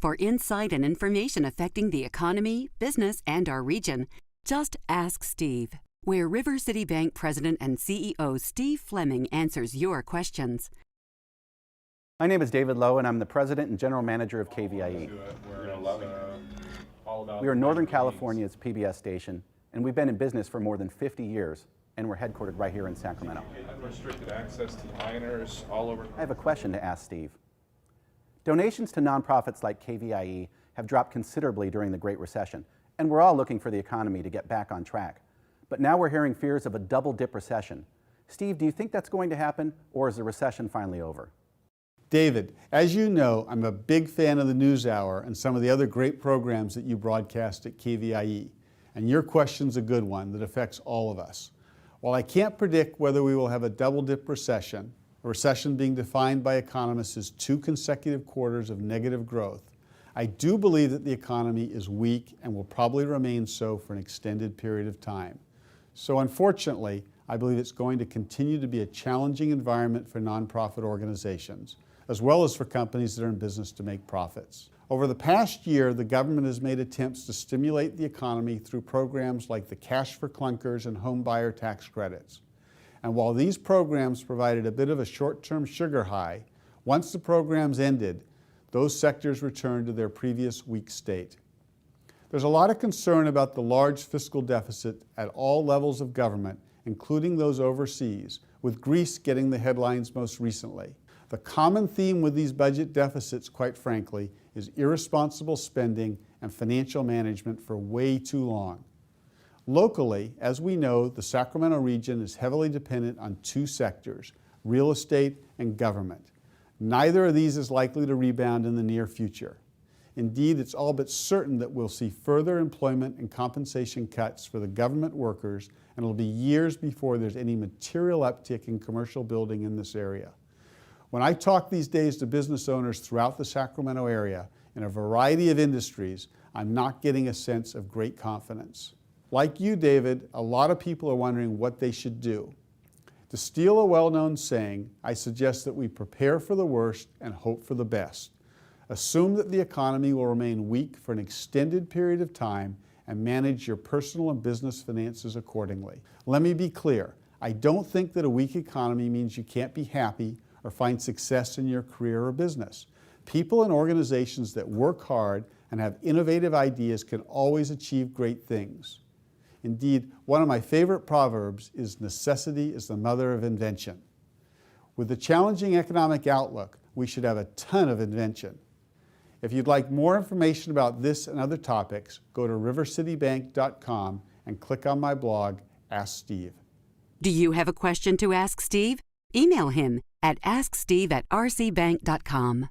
For insight and information affecting the economy, business, and our region, just ask Steve, where River City Bank President and CEO Steve Fleming answers your questions. My name is David Lowe, and I'm the President and General Manager of KVIE. We are Northern California's PBS station, and we've been in business for more than 50 years, and we're headquartered right here in Sacramento. Unrestricted access to minors all over. I have a question to ask Steve. Donations to nonprofits like KVIE have dropped considerably during the Great Recession, and we're all looking for the economy to get back on track. But now we're hearing fears of a double-dip recession. Steve, do you think that's going to happen, or is the recession finally over? David, as you know, I'm a big fan of the NewsHour and some of the other great programs that you broadcast at KVIE. And your question's a good one that affects all of us. While I can't predict whether we will have a double-dip recession, a recession being defined by economists as 2 consecutive quarters of negative growth, I do believe that the economy is weak and will probably remain so for an extended period of time. So unfortunately, I believe it's going to continue to be a challenging environment for nonprofit organizations, as well as for companies that are in business to make profits. Over the past year, the government has made attempts to stimulate the economy through programs like the Cash for Clunkers and home buyer tax credits. And while these programs provided a bit of a short-term sugar high, once the programs ended, those sectors returned to their previous weak state. There's a lot of concern about the large fiscal deficit at all levels of government, including those overseas, with Greece getting the headlines most recently. The common theme with these budget deficits, quite frankly, is irresponsible spending and financial management for way too long. Locally, as we know, the Sacramento region is heavily dependent on 2 sectors, real estate and government. Neither of these is likely to rebound in the near future. Indeed, it's all but certain that we'll see further employment and compensation cuts for the government workers, and it'll be years before there's any material uptick in commercial building in this area. When I talk these days to business owners throughout the Sacramento area in a variety of industries, I'm not getting a sense of great confidence. Like you, David, a lot of people are wondering what they should do. To steal a well-known saying, I suggest that we prepare for the worst and hope for the best. Assume that the economy will remain weak for an extended period of time and manage your personal and business finances accordingly. Let me be clear, I don't think that a weak economy means you can't be happy or find success in your career or business. People and organizations that work hard and have innovative ideas can always achieve great things. Indeed, one of my favorite proverbs is necessity is the mother of invention. With the challenging economic outlook, we should have a ton of invention. If you'd like more information about this and other topics, go to rivercitybank.com and click on my blog, Ask Steve. Do you have a question to ask Steve? Email him at asksteve@rcbank.com.